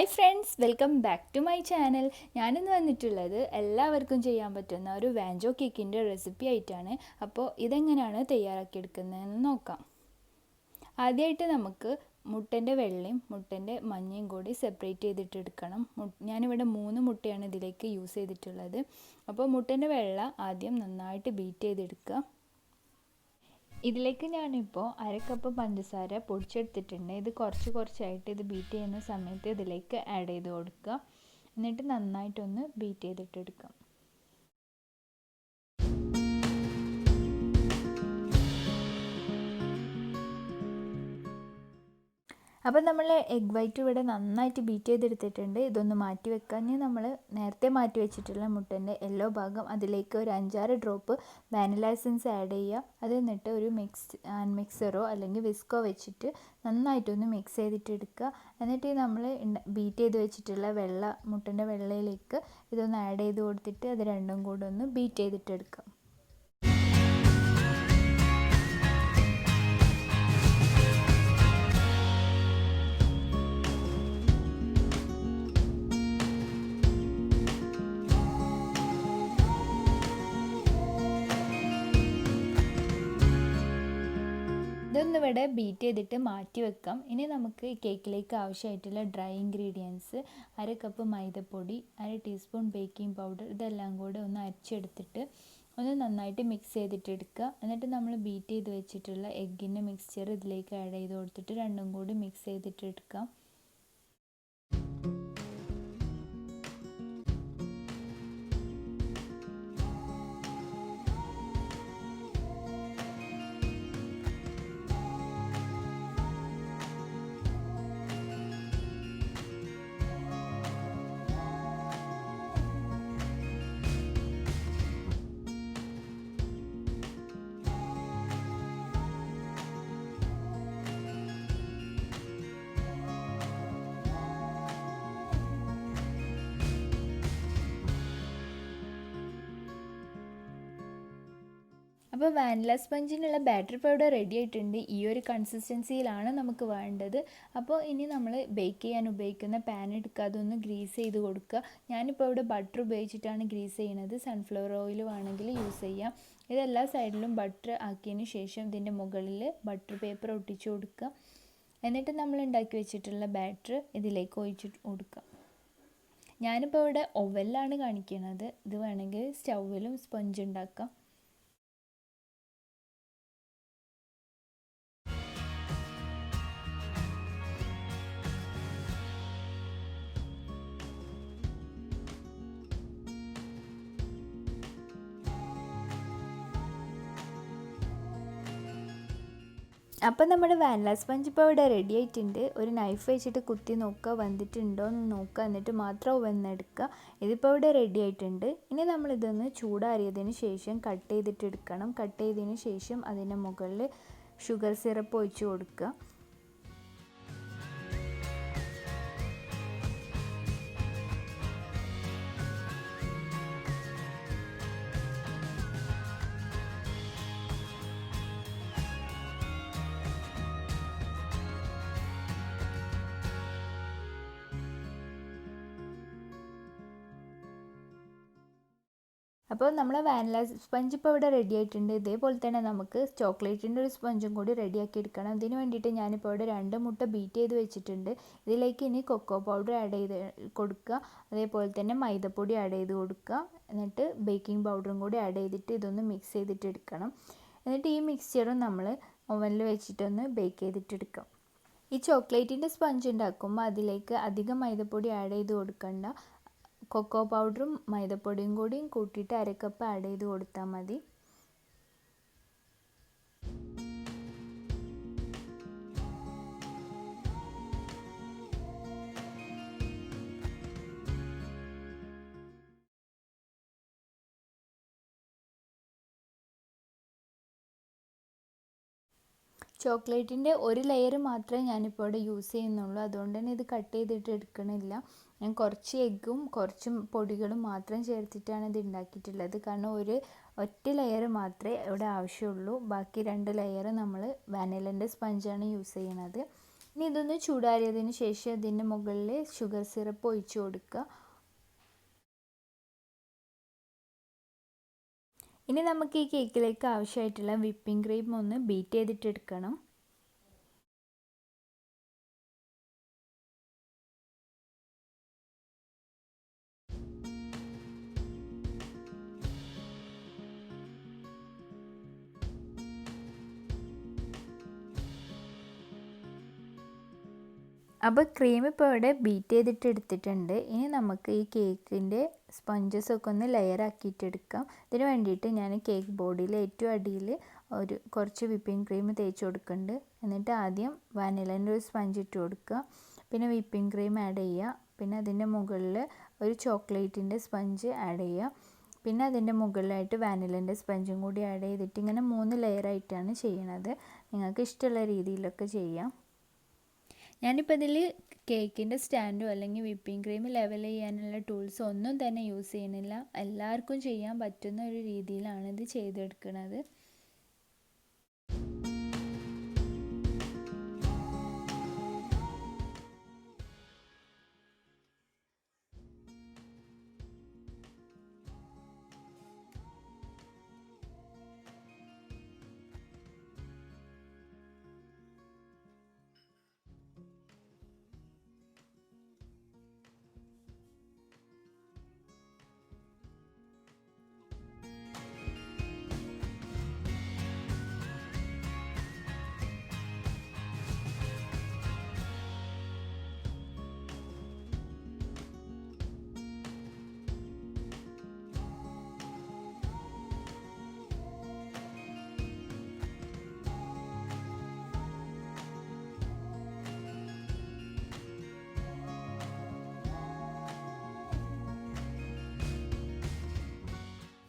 Hi friends, welcome back to my channel. ഞാനിന്ന് വന്നിട്ടുള്ളത് എല്ലാവർക്കും ചെയ്യാൻ പറ്റുന്ന ഒരു വാഞ്ചോ കേക്കിൻ്റെ റെസിപ്പി ആയിട്ടാണ്. അപ്പോൾ ഇതെങ്ങനെയാണ് തയ്യാറാക്കിയെടുക്കുന്നതെന്ന് നോക്കാം. ആദ്യമായിട്ട് നമുക്ക് മുട്ടൻ്റെ വെള്ളയും മുട്ടൻ്റെ മഞ്ഞയും കൂടി സെപ്പറേറ്റ് ചെയ്തിട്ടെടുക്കണം. ഞാനിവിടെ 3 മുട്ടയാണ് ഇതിലേക്ക് യൂസ് ചെയ്തിട്ടുള്ളത്. അപ്പോൾ മുട്ടൻ്റെ വെള്ള ആദ്യം നന്നായിട്ട് ബീറ്റ് ചെയ്തെടുക്കുക. ഇതിലേക്ക് ഞാനിപ്പോൾ 1/2 കപ്പ് പഞ്ചസാര പൊടിച്ചെടുത്തിട്ടുണ്ട്. ഇത് കുറച്ചായിട്ട് ഇത് ബീറ്റ് ചെയ്യുന്ന സമയത്ത് ഇതിലേക്ക് ആഡ് ചെയ്ത് കൊടുക്കുക. എന്നിട്ട് നന്നായിട്ടൊന്ന് ബീറ്റ് ചെയ്തിട്ടെടുക്കാം. അപ്പോൾ നമ്മൾ എഗ് വൈറ്റ് ഇവിടെ നന്നായിട്ട് ബീറ്റ് ചെയ്തെടുത്തിട്ടുണ്ട്. ഇതൊന്ന് മാറ്റി വെക്കാൻ. ഇനി നമ്മൾ നേരത്തെ മാറ്റി വെച്ചിട്ടുള്ള മുട്ടൻ്റെ യെല്ലോ ഭാഗം അതിലേക്ക് ഒരു 5-6 ഡ്രോപ്പ് വാനില എസൻസ് ആഡ് ചെയ്യുക. അത് എന്നിട്ട് ഒരു മിക്സറോ അല്ലെങ്കിൽ വിസ്കോ വെച്ചിട്ട് നന്നായിട്ടൊന്ന് മിക്സ് ചെയ്തിട്ട് എടുക്കുക. എന്നിട്ട് നമ്മൾ ബീറ്റ് ചെയ്ത് വെച്ചിട്ടുള്ള മുട്ടൻ്റെ വെള്ളയിലേക്ക് ഇതൊന്ന് ആഡ് ചെയ്ത് കൊടുത്തിട്ട് അത് രണ്ടും കൂടെ ഒന്ന് ബീറ്റ് ചെയ്തിട്ടെടുക്കാം. ഇതൊന്നിവിടെ ബീറ്റ് ചെയ്തിട്ട് മാറ്റി വെക്കാം. ഇനി നമുക്ക് ഈ കേക്കിലേക്ക് ആവശ്യമായിട്ടുള്ള ഡ്രൈ ഇൻഗ്രീഡിയൻസ് 1/2 കപ്പ് മൈദപ്പൊടി, 1/2 ടീസ്പൂൺ ബേക്കിംഗ് പൗഡർ, ഇതെല്ലാം കൂടെ ഒന്ന് അരച്ചെടുത്തിട്ട് ഒന്ന് നന്നായിട്ട് മിക്സ് ചെയ്തിട്ടെടുക്കുക. എന്നിട്ട് നമ്മൾ ബീറ്റ് ചെയ്ത് വെച്ചിട്ടുള്ള എഗ്ഗിൻ്റെ മിക്സ്ചർ ഇതിലേക്ക് ആഡ് ചെയ്ത് കൊടുത്തിട്ട് രണ്ടും കൂടി മിക്സ് ചെയ്തിട്ടെടുക്കാം. അപ്പോൾ വാനില സ്പഞ്ചിനുള്ള ബാറ്റർ പൗഡർ റെഡി ആയിട്ടുണ്ട്. ഈ ഒരു കൺസിസ്റ്റൻസിയിലാണ് നമുക്ക് വേണ്ടത്. അപ്പോൾ ഇനി നമ്മൾ ബേക്ക് ചെയ്യാൻ ഉപയോഗിക്കുന്ന പാൻ എടുക്കുക, അതൊന്ന് ഗ്രീസ് ചെയ്ത് കൊടുക്കുക. ഞാനിപ്പോൾ ഇവിടെ ബട്ടർ ഉപയോഗിച്ചിട്ടാണ് ഗ്രീസ് ചെയ്യുന്നത്. സൺഫ്ലവർ ഓയിൽ വേണമെങ്കിൽ യൂസ് ചെയ്യാം. ഇതെല്ലാ സൈഡിലും ബട്ടർ ആക്കിയതിന് ശേഷം ഇതിൻ്റെ മുകളിൽ ബട്ടർ പേപ്പർ ഒട്ടിച്ചു കൊടുക്കുക. എന്നിട്ട് നമ്മൾ ഉണ്ടാക്കി വെച്ചിട്ടുള്ള ബാറ്റർ ഇതിലേക്ക് ഒഴിച്ച് കൊടുക്കുക. ഞാനിപ്പോൾ ഇവിടെ ഓവനിലാണ് കാണിക്കുന്നത്. ഇത് വേണമെങ്കിൽ സ്റ്റൗവിലും സ്പഞ്ച് ഉണ്ടാക്കാം. അപ്പോൾ നമ്മുടെ വാനില സ്പഞ്ച് ഇപ്പോൾ ഇവിടെ റെഡി ആയിട്ടുണ്ട്. ഒരു നൈഫ് വെച്ചിട്ട് കുത്തി നോക്കുക, വന്നിട്ടുണ്ടോ എന്ന് നോക്കുക. എന്നിട്ട് മാത്രം ഓവനിലെടുക്കുക. ഇതിപ്പോൾ ഇവിടെ റെഡി ആയിട്ടുണ്ട്. ഇനി നമ്മളിതൊന്ന് ചൂടാറിയതിന് ശേഷം കട്ട് ചെയ്തിട്ട് എടുക്കണം. കട്ട് ചെയ്തതിന് ശേഷം അതിൻ്റെ മുകളിൽ ഷുഗർ സിറപ്പ് ഒഴിച്ച് കൊടുക്കുക. അപ്പോൾ നമ്മളെ വാനില സ്പഞ്ച് ഇപ്പോൾ ഇവിടെ റെഡി ആയിട്ടുണ്ട്. ഇതേപോലെ തന്നെ നമുക്ക് ചോക്ലേറ്റിൻ്റെ ഒരു സ്പഞ്ചും കൂടി റെഡിയാക്കി എടുക്കണം. ഇതിന് വേണ്ടിയിട്ട് ഞാനിപ്പോൾ ഇവിടെ 2 മുട്ട ബീറ്റ് ചെയ്ത് വെച്ചിട്ടുണ്ട്. ഇതിലേക്ക് ഇനി കൊക്കോ പൗഡർ ആഡ് ചെയ്ത് കൊടുക്കുക. അതേപോലെ തന്നെ മൈദപ്പൊടി ആഡ് ചെയ്ത് കൊടുക്കുക. എന്നിട്ട് ബേക്കിംഗ് പൗഡറും കൂടി ആഡ് ചെയ്തിട്ട് ഇതൊന്ന് മിക്സ് ചെയ്തിട്ട് എടുക്കണം. എന്നിട്ട് ഈ മിക്സ്ചറും നമ്മൾ ഓവനിൽ വെച്ചിട്ടൊന്ന് ബേക്ക് ചെയ്തിട്ടെടുക്കാം. ഈ ചോക്ലേറ്റിൻ്റെ സ്പഞ്ച് ഉണ്ടാക്കുമ്പോൾ അതിലേക്ക് അധികം മൈദപ്പൊടി ആഡ് ചെയ്ത് കൊടുക്കണ്ട. കൊക്കോ പൗഡറും മൈദപ്പൊടിയും കൂടിയും കൂട്ടിയിട്ട് 1/2 കപ്പ് ആഡ് ചെയ്ത് കൊടുത്താൽ മതി. ചോക്ലേറ്റിൻ്റെ ഒരു ലെയർ മാത്രമേ ഞാനിപ്പോൾ ഇവിടെ യൂസ് ചെയ്യുന്നുള്ളൂ. അതുകൊണ്ട് തന്നെ ഇത് കട്ട് ചെയ്തിട്ട് എടുക്കണില്ല. ഞാൻ കുറച്ച് എഗ്ഗും കുറച്ചും പൊടികളും മാത്രം ചേർത്തിട്ടാണ് ഇത് ഉണ്ടാക്കിയിട്ടുള്ളത്. കാരണം ഒറ്റ ലെയർ മാത്രമേ ഇവിടെ ആവശ്യമുള്ളൂ. ബാക്കി 2 ലെയർ നമ്മൾ വാനിലേൻ്റെ സ്പഞ്ചാണ് യൂസ് ചെയ്യുന്നത്. ഇനി ഇതൊന്ന് ചൂടാറിയതിന് ശേഷം ഇതിൻ്റെ മുകളിൽ ഷുഗർ സിറപ്പ് ഒഴിച്ചു കൊടുക്കുക. ഇനി നമുക്ക് ഈ കേക്കിലേക്ക് ആവശ്യമായിട്ടുള്ള വിപ്പിംഗ് ക്രീം ഒന്ന് ബീറ്റ് ചെയ്തിട്ടെടുക്കണം. അപ്പോൾ ക്രീം ഇപ്പോൾ ഇവിടെ ബീറ്റ് ചെയ്തിട്ട് എടുത്തിട്ടുണ്ട്. ഇനി നമുക്ക് ഈ കേക്കിൻ്റെ സ്പഞ്ചസൊക്കെ ഒന്ന് ലെയർ ആക്കിയിട്ടെടുക്കാം. ഇതിന് വേണ്ടിയിട്ട് ഞാൻ കേക്ക് ബോർഡിൽ ഏറ്റവും അടിയിൽ കുറച്ച് വിപ്പിംഗ് ക്രീം തേച്ച് കൊടുക്കുന്നുണ്ട്. എന്നിട്ട് ആദ്യം വാനിലേൻ്റെ ഒരു സ്പഞ്ച് ഇട്ട് കൊടുക്കുക, പിന്നെ വിപ്പിംഗ് ക്രീം ആഡ് ചെയ്യുക, പിന്നെ അതിൻ്റെ മുകളിൽ ഒരു ചോക്ലേറ്റിൻ്റെ സ്പഞ്ച് ആഡ് ചെയ്യുക, പിന്നെ അതിൻ്റെ മുകളിലായിട്ട് വാനിലേൻ്റെ സ്പഞ്ചും കൂടി ആഡ് ചെയ്തിട്ട് ഇങ്ങനെ 3 ലെയറായിട്ടാണ് ചെയ്യണത്. നിങ്ങൾക്ക് ഇഷ്ടമുള്ള രീതിയിലൊക്കെ ചെയ്യാം. ഞാനിപ്പോൾ ഇതിൽ കേക്കിൻ്റെ സ്റ്റാൻഡോ അല്ലെങ്കിൽ വിപ്പിംഗ് ക്രീം ലെവൽ ചെയ്യാനുള്ള ടൂൾസ് ഒന്നും തന്നെ യൂസ് ചെയ്യുന്നില്ല. എല്ലാവർക്കും ചെയ്യാൻ പറ്റുന്ന ഒരു രീതിയിലാണ് ഇത് ചെയ്തെടുക്കുന്നത്.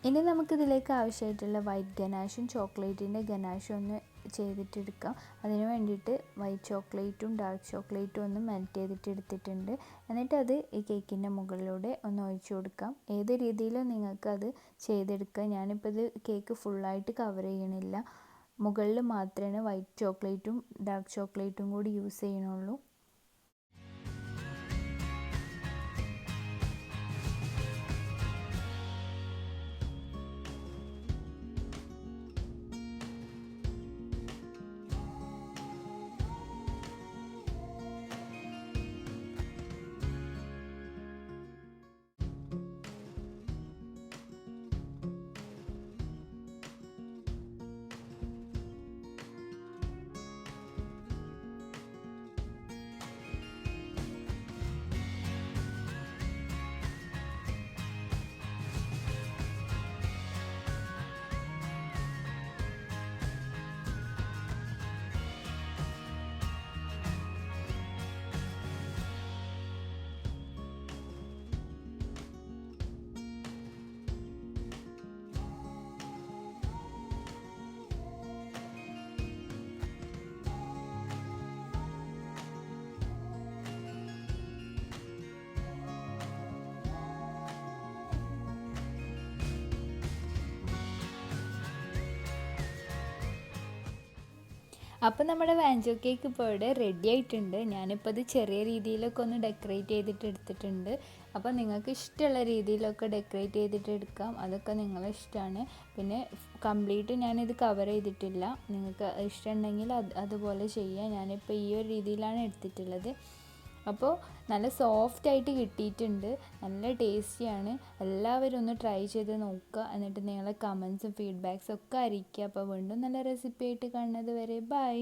ഇനി നമുക്കിതിലേക്ക് ആവശ്യമായിട്ടുള്ള വൈറ്റ് ഗനാഷും ചോക്ലേറ്റിൻ്റെ ഗനാഷും ഒന്ന് ചെയ്തിട്ടെടുക്കാം. അതിന് വേണ്ടിയിട്ട് വൈറ്റ് ചോക്ലേറ്റും ഡാർക്ക് ചോക്ലേറ്റും ഒന്ന് മെൽറ്റ് ചെയ്തിട്ട് എടുത്തിട്ടുണ്ട്. എന്നിട്ട് അത് ഈ കേക്കിൻ്റെ മുകളിലൂടെ ഒന്ന് ഒഴിച്ചു കൊടുക്കാം. ഏത് രീതിയിലും നിങ്ങൾക്കത് ചെയ്തെടുക്കാം. ഞാനിപ്പോൾ ഇത് കേക്ക് ഫുള്ളായിട്ട് കവർ ചെയ്യണില്ല, മുകളിൽ മാത്രമേ വൈറ്റ് ചോക്ലേറ്റും ഡാർക്ക് ചോക്ലേറ്റും കൂടി യൂസ് ചെയ്യണുള്ളൂ. അപ്പോൾ നമ്മുടെ വാഞ്ചോ കേക്ക് ഇപ്പോൾ ഇവിടെ റെഡി ആയിട്ടുണ്ട്. ഞാനിപ്പോൾ ഇത് ചെറിയ രീതിയിലൊക്കെ ഒന്ന് ഡെക്കറേറ്റ് ചെയ്തിട്ട് എടുത്തിട്ടുണ്ട്. അപ്പോൾ നിങ്ങൾക്ക് ഇഷ്ടമുള്ള രീതിയിലൊക്കെ ഡെക്കറേറ്റ് ചെയ്തിട്ട് എടുക്കാം, അതൊക്കെ നിങ്ങളെ ഇഷ്ടമാണ്. പിന്നെ കംപ്ലീറ്റ് ഞാനിത് കവർ ചെയ്തിട്ടില്ല, നിങ്ങൾക്ക് ഇഷ്ടമുണ്ടെങ്കിൽ അതുപോലെ ചെയ്യാം. ഞാനിപ്പോൾ ഈ ഒരു രീതിയിലാണ് എടുത്തിട്ടുള്ളത്. അപ്പോൾ നല്ല സോഫ്റ്റായിട്ട് കിട്ടിയിട്ടുണ്ട്, നല്ല ടേസ്റ്റിയാണ്. എല്ലാവരും ഒന്ന് ട്രൈ ചെയ്ത് നോക്കുക, എന്നിട്ട് നിങ്ങളെ കമൻസും ഫീഡ്ബാക്സും ഒക്കെ അറിയിക്കുക. അപ്പോൾ വീണ്ടും നല്ല റെസിപ്പി ആയിട്ട് കാണുന്നത് വരെ ബൈ.